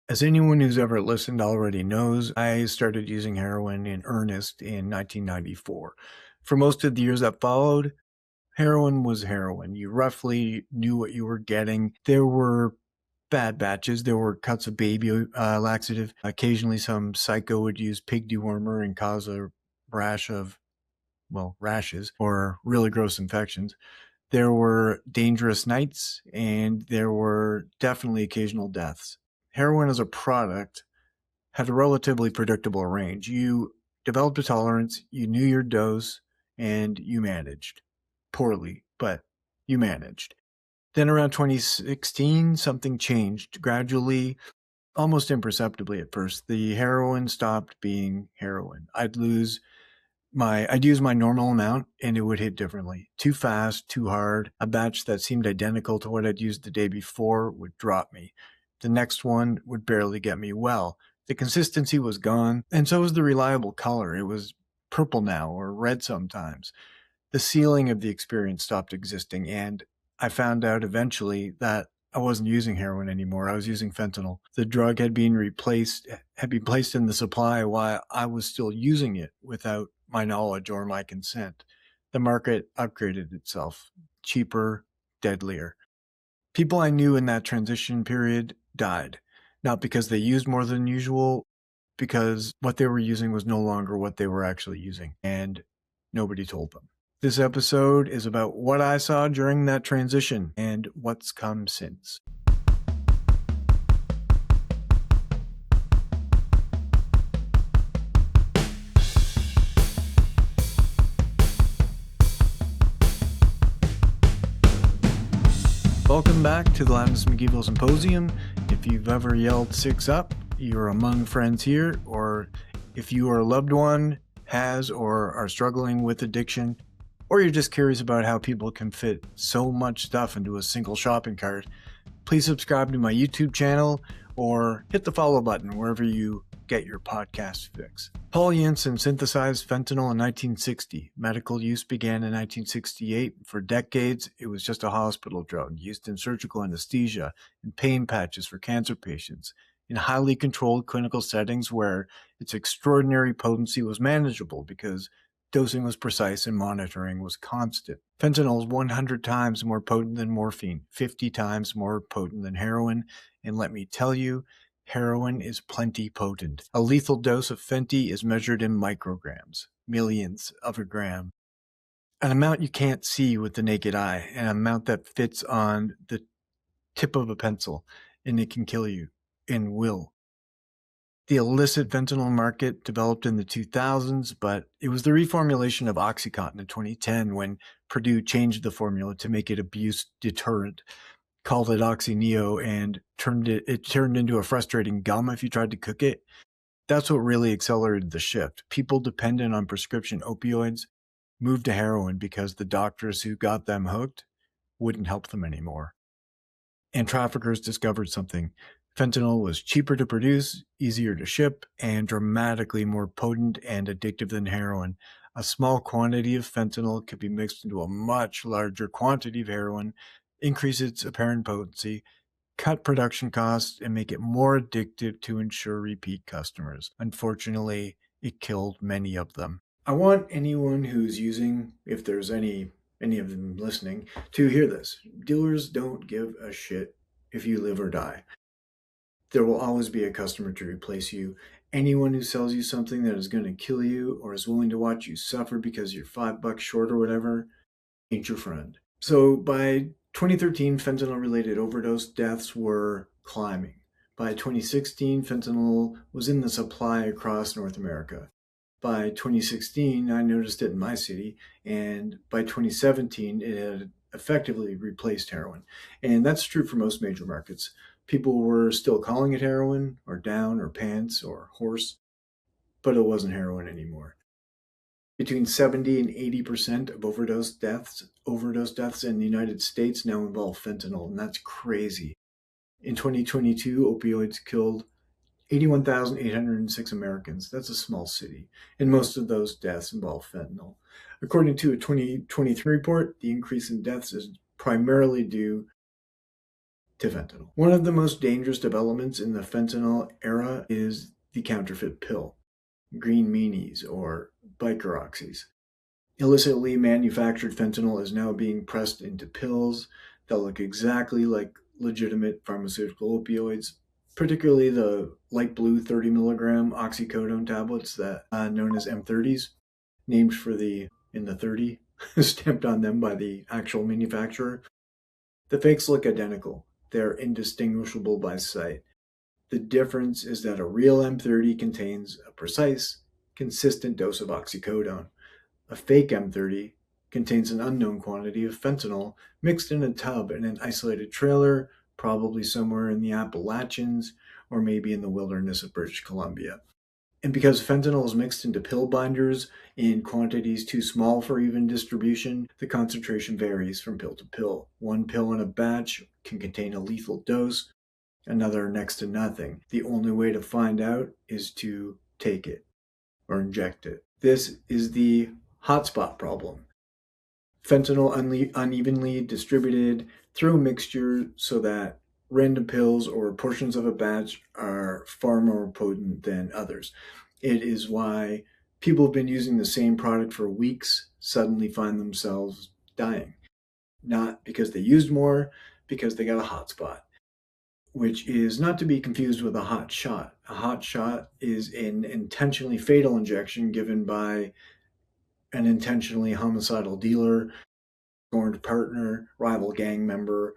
As anyone who's ever listened already knows, I started using heroin in earnest in 1994. For most of the years that followed, heroin was heroin. You roughly knew what you were getting. There were bad batches. There were cuts of baby laxative. Occasionally, some psycho would use pig dewormer and cause a rash of, rashes or really gross infections. There were dangerous nights, and there were definitely occasional deaths. Heroin as a product had a relatively predictable range. You developed a tolerance, you knew your dose, and you managed. Poorly, but you managed. Then around 2016, something changed gradually, almost imperceptibly at first. The heroin stopped being heroin. I'd use my normal amount and it would hit differently. Too fast, too hard. A batch that seemed identical to what I'd used the day before would drop me. The next one would barely get me well. The consistency was gone, and so was the reliable color. It was purple now or red sometimes. The ceiling of the experience stopped existing, and I found out eventually that I wasn't using heroin anymore. I was using fentanyl. The drug had been placed in the supply while I was still using it without my knowledge or my consent. The market upgraded itself. Cheaper, deadlier. People I knew in that transition period died, not because they used more than usual, because what they were using was no longer what they were actually using, and nobody told them. This episode is about what I saw during that transition and what's come since. Welcome back to the Loudness McGeevil Symposium. If you've ever yelled 6 up, you're among friends here, or if your loved one has or are struggling with addiction, or you're just curious about how people can fit so much stuff into a single shopping cart, please subscribe to my YouTube channel or hit the follow button wherever you get your podcast fix. Paul Jensen synthesized fentanyl in 1960. Medical use began in 1968. For decades, it was just a hospital drug used in surgical anesthesia and pain patches for cancer patients, in highly controlled clinical settings where its extraordinary potency was manageable because dosing was precise and monitoring was constant. Fentanyl is 100 times more potent than morphine, 50 times more potent than heroin, and let me tell you, heroin is plenty potent. A lethal dose of Fenty is measured in micrograms, millionths of a gram. An amount you can't see with the naked eye, an amount that fits on the tip of a pencil, and it can kill you, and will. The illicit fentanyl market developed in the 2000s, but it was the reformulation of OxyContin in 2010 when Purdue changed the formula to make it abuse deterrent, called it OxyNeo, and turned into a frustrating gum if you tried to cook it. That's what really accelerated the shift. People dependent on prescription opioids moved to heroin because the doctors who got them hooked wouldn't help them anymore. And traffickers discovered something. Fentanyl was cheaper to produce, easier to ship, and dramatically more potent and addictive than heroin. A small quantity of fentanyl could be mixed into a much larger quantity of heroin, increase its apparent potency, cut production costs, and make it more addictive to ensure repeat customers. Unfortunately, it killed many of them. I want anyone who's using, if there's any of them listening, to hear this. Dealers don't give a shit if you live or die. There will always be a customer to replace you. Anyone who sells you something that is going to kill you or is willing to watch you suffer because you're $5 short or whatever ain't your friend. So by 2013, fentanyl-related overdose deaths were climbing. By 2016, fentanyl was in the supply across North America. By 2016, I noticed it in my city, and by 2017, it had effectively replaced heroin. And that's true for most major markets. People were still calling it heroin, or down, or pants, or horse, but it wasn't heroin anymore. Between 70 and 80% of overdose deaths in the United States now involve fentanyl, and that's crazy. In 2022, opioids killed 81,806 Americans. That's a small city, and most of those deaths involve fentanyl. According to a 2023 report, the increase in deaths is primarily due to fentanyl. One of the most dangerous developments in the fentanyl era is the counterfeit pill, green meanies or biker oxys. Illicitly manufactured fentanyl is now being pressed into pills that look exactly like legitimate pharmaceutical opioids, particularly the light blue 30 milligram oxycodone tablets that known as M30s, named for the in the 30 stamped on them by the actual manufacturer. The fakes look identical. They're indistinguishable by sight. The difference is that a real M30 contains a precise, consistent dose of oxycodone. A fake M30 contains an unknown quantity of fentanyl mixed in a tub in an isolated trailer, probably somewhere in the Appalachians or maybe in the wilderness of British Columbia. And because fentanyl is mixed into pill binders in quantities too small for even distribution, the concentration varies from pill to pill. One pill in a batch can contain a lethal dose, another next to nothing. The only way to find out is to take it or inject it. This is the hotspot problem. Fentanyl unevenly distributed through a mixture so that random pills or portions of a batch are far more potent than others. It is why people who've been using the same product for weeks suddenly find themselves dying. Not because they used more, because they got a hotspot, which is not to be confused with a hot shot. A hot shot is an intentionally fatal injection given by an intentionally homicidal dealer, scorned partner, rival gang member,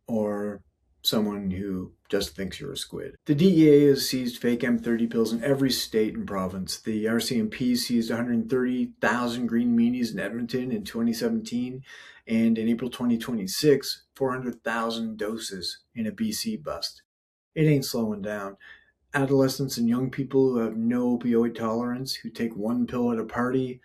or someone who just thinks you're a squid. The DEA has seized fake M30 pills in every state and province. The RCMP seized 130,000 green meanies in Edmonton in 2017, and in April 2026, 400,000 doses in a BC bust. It ain't slowing down. Adolescents and young people who have no opioid tolerance, who take one pill at a party,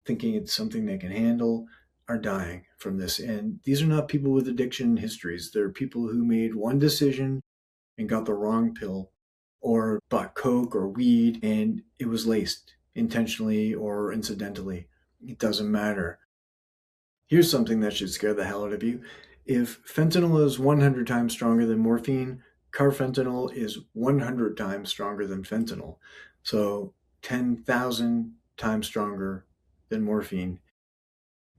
thinking it's something they can handle, are dying from this. And these are not people with addiction histories. They're people who made one decision and got the wrong pill, or bought coke or weed and it was laced intentionally or incidentally. It doesn't matter. Here's something that should scare the hell out of you. If fentanyl is 100 times stronger than morphine, carfentanil is 100 times stronger than fentanyl. So 10,000 times stronger than morphine.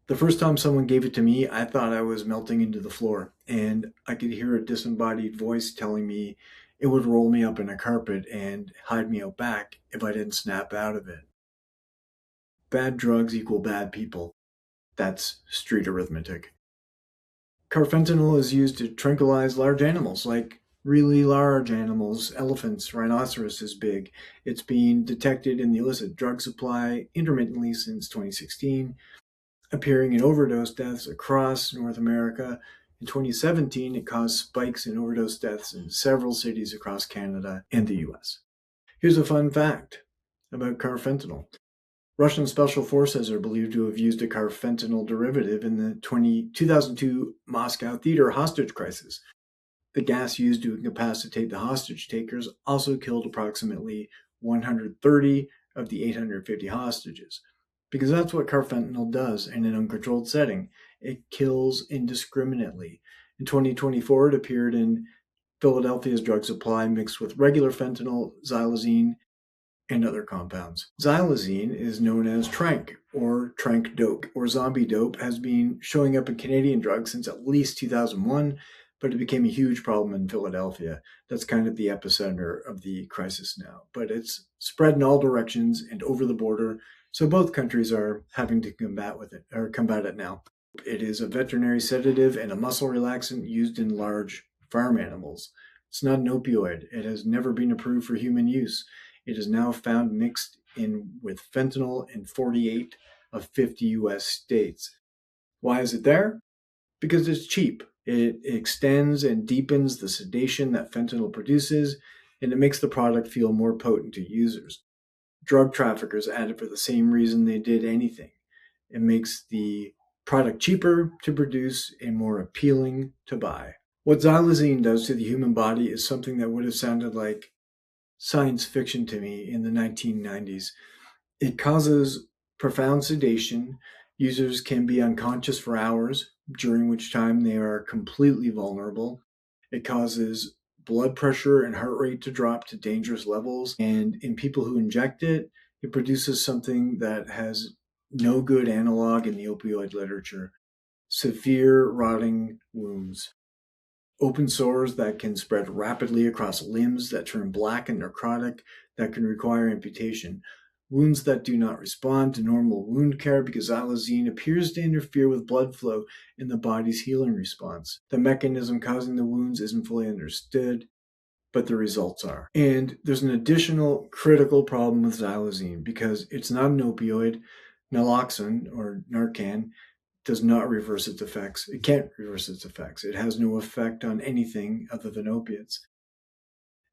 The first time someone gave it to me, I thought I was melting into the floor, and I could hear a disembodied voice telling me it would roll me up in a carpet and hide me out back if I didn't snap out of it. Bad drugs equal bad people. That's street arithmetic. Carfentanil is used to tranquilize large animals, like really large animals, elephants, rhinoceroses big. It's been detected in the illicit drug supply intermittently since 2016, appearing in overdose deaths across North America. In 2017, it caused spikes in overdose deaths in several cities across Canada and the US. Here's a fun fact about carfentanil. Russian special forces are believed to have used a carfentanil derivative in the 2002 Moscow theater hostage crisis. The gas used to incapacitate the hostage takers also killed approximately 130 of the 850 hostages. Because that's what carfentanil does in an uncontrolled setting. It kills indiscriminately. In 2024, it appeared in Philadelphia's drug supply mixed with regular fentanyl, xylazine, and other compounds. Xylazine is known as trank or trank dope, or zombie dope, has been showing up in Canadian drugs since at least 2001, but it became a huge problem in Philadelphia. That's kind of the epicenter of the crisis now. But it's spread in all directions and over the border, so both countries are having to combat it now. It is a veterinary sedative and a muscle relaxant used in large farm animals. It's not an opioid. It has never been approved for human use. It is now found mixed in with fentanyl in 48 of 50 US states. Why is it there? Because it's cheap. It extends and deepens the sedation that fentanyl produces, and it makes the product feel more potent to users. Drug traffickers add it for the same reason they did anything. It makes the product cheaper to produce and more appealing to buy. What xylazine does to the human body is something that would have sounded like science fiction to me in the 1990s. It causes profound sedation. Users can be unconscious for hours, during which time they are completely vulnerable. It causes blood pressure and heart rate to drop to dangerous levels. And in people who inject it, it produces something that has no good analog in the opioid literature: severe rotting wounds, open sores that can spread rapidly across limbs, that turn black and necrotic, that can require amputation, wounds that do not respond to normal wound care because xylazine appears to interfere with blood flow in the body's healing response. The mechanism causing the wounds isn't fully understood, but the results are. And there's an additional critical problem with xylazine because it's not an opioid. Naloxone, or Narcan, does not reverse its effects. It can't reverse its effects. It has no effect on anything other than opiates.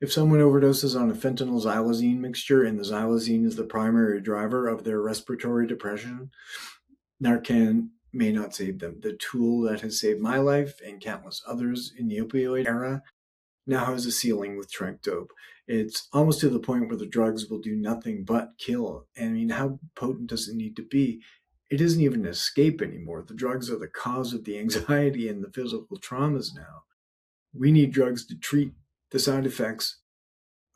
If someone overdoses on a fentanyl xylazine mixture and the xylazine is the primary driver of their respiratory depression, Narcan may not save them. The tool that has saved my life and countless others in the opioid era now has a ceiling with tranq dope. It's almost to the point where the drugs will do nothing but kill. I mean, how potent does it need to be? It isn't even an escape anymore. The drugs are the cause of the anxiety and the physical traumas now. We need drugs to treat the side effects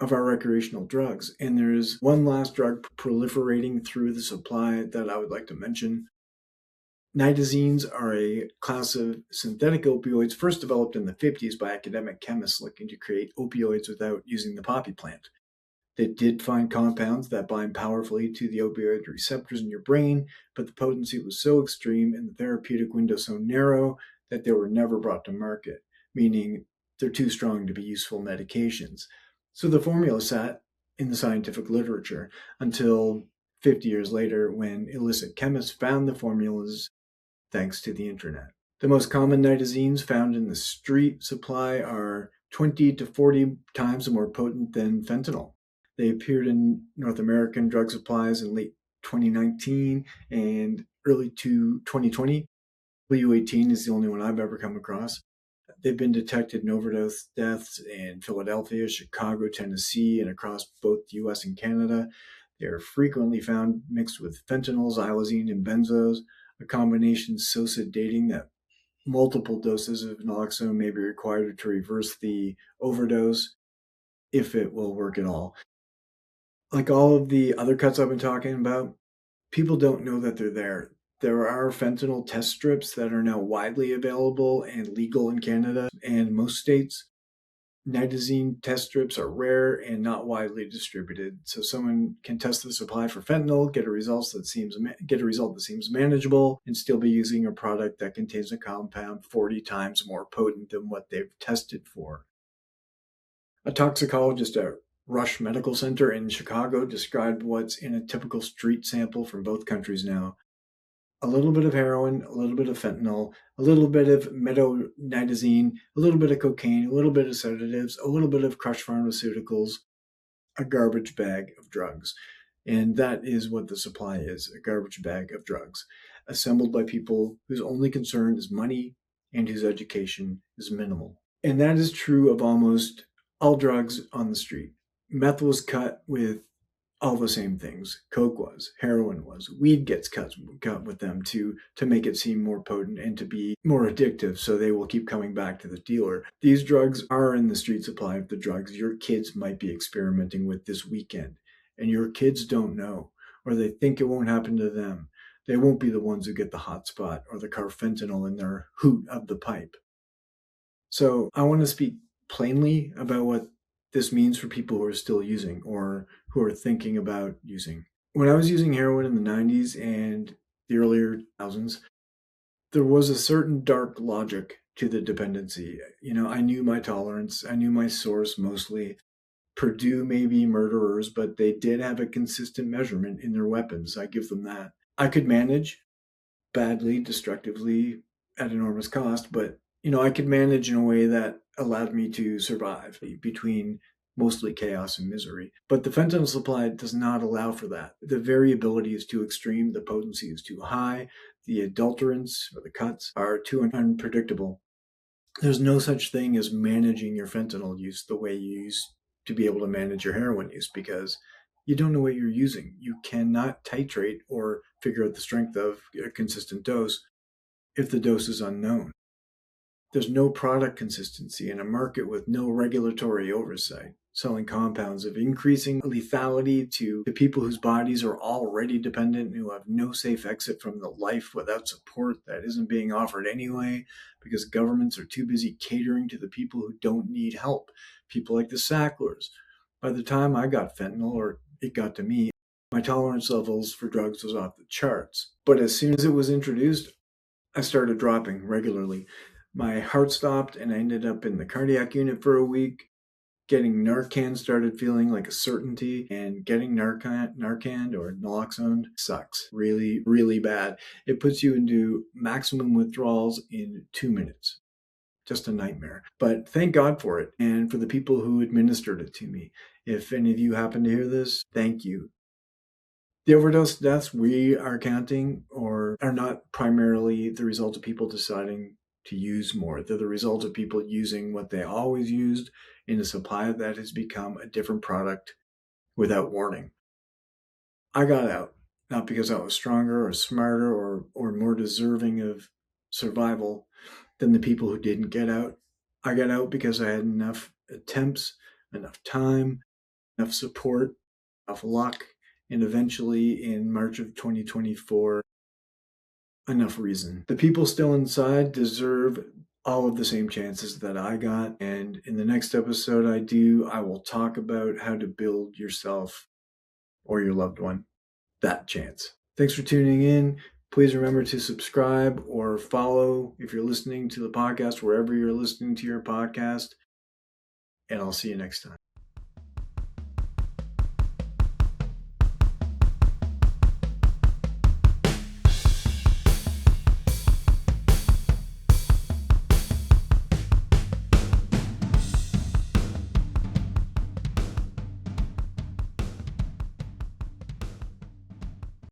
of our recreational drugs. And there's one last drug proliferating through the supply that I would like to mention. Nitazenes are a class of synthetic opioids first developed in the 50s by academic chemists looking to create opioids without using the poppy plant. They did find compounds that bind powerfully to the opioid receptors in your brain, but the potency was so extreme and the therapeutic window so narrow that they were never brought to market, meaning they're too strong to be useful medications. So the formula sat in the scientific literature until 50 years later when illicit chemists found the formulas thanks to the internet. The most common nitazenes found in the street supply are 20 to 40 times more potent than fentanyl. They appeared in North American drug supplies in late 2019 and early to 2020. W18 is the only one I've ever come across. They've been detected in overdose deaths in Philadelphia, Chicago, Tennessee, and across both the US and Canada. They are frequently found mixed with fentanyl, xylazine, and benzos, a combination so sedating that multiple doses of naloxone may be required to reverse the overdose, if it will work at all. Like all of the other cuts I've been talking about, people don't know that they're there. There are fentanyl test strips that are now widely available and legal in Canada and most states. Nitazene test strips are rare and not widely distributed, so someone can test the supply for fentanyl, get a result that seems manageable, and still be using a product that contains a compound 40 times more potent than what they've tested for. A toxicologist at Rush Medical Center in Chicago described what's in a typical street sample from both countries now: a little bit of heroin, a little bit of fentanyl, a little bit of metronidazine, a little bit of cocaine, a little bit of sedatives, a little bit of crushed pharmaceuticals, a garbage bag of drugs. And that is what the supply is: a garbage bag of drugs, assembled by people whose only concern is money and whose education is minimal. And that is true of almost all drugs on the street. Meth was cut with all the same things. Coke was, heroin was, weed gets cut with them to make it seem more potent and to be more addictive, so they will keep coming back to the dealer. These drugs are in the street supply of the drugs your kids might be experimenting with this weekend, and your kids don't know, or they think it won't happen to them. They won't be the ones who get the hot spot or the carfentanil in their hoot of the pipe. So I want to speak plainly about what this means for people who are still using or who are thinking about using. When I was using heroin in the 90s and the earlier 2000s, there was a certain dark logic to the dependency. You know, I knew my tolerance, I knew my source mostly. Purdue may be murderers, but they did have a consistent measurement in their weapons. I give them that. I could manage badly, destructively, at enormous cost, but I could manage in a way that allowed me to survive between mostly chaos and misery. But the fentanyl supply does not allow for that. The variability is too extreme, the potency is too high, the adulterants or the cuts are too unpredictable. There's no such thing as managing your fentanyl use the way you used to be able to manage your heroin use, because you don't know what you're using. You cannot titrate or figure out the strength of a consistent dose if the dose is unknown. There's no product consistency in a market with no regulatory oversight, selling compounds of increasing lethality to people whose bodies are already dependent and who have no safe exit from the life without support that isn't being offered anyway because governments are too busy catering to the people who don't need help, people like the Sacklers. By the time I got fentanyl, or it got to me, my tolerance levels for drugs was off the charts. But as soon as it was introduced, I started dropping regularly. My heart stopped and I ended up in the cardiac unit for a week. Getting Narcan started feeling like a certainty, and getting Narcan or naloxone sucks really, really bad. It puts you into maximum withdrawals in 2 minutes. Just a nightmare. But thank God for it and for the people who administered it to me. If any of you happen to hear this, thank you. The overdose deaths we are counting are not primarily the result of people deciding to use more. They're the result of people using what they always used in a supply that has become a different product without warning. I got out, not because I was stronger or smarter or more deserving of survival than the people who didn't get out. I got out because I had enough attempts, enough time, enough support, enough luck, and eventually in March of 2024, enough reason. The people still inside deserve all of the same chances that I got. And in the next episode I will talk about how to build yourself or your loved one that chance. Thanks for tuning in. Please remember to subscribe or follow if you're listening to the podcast, wherever you're listening to your podcast. And I'll see you next time.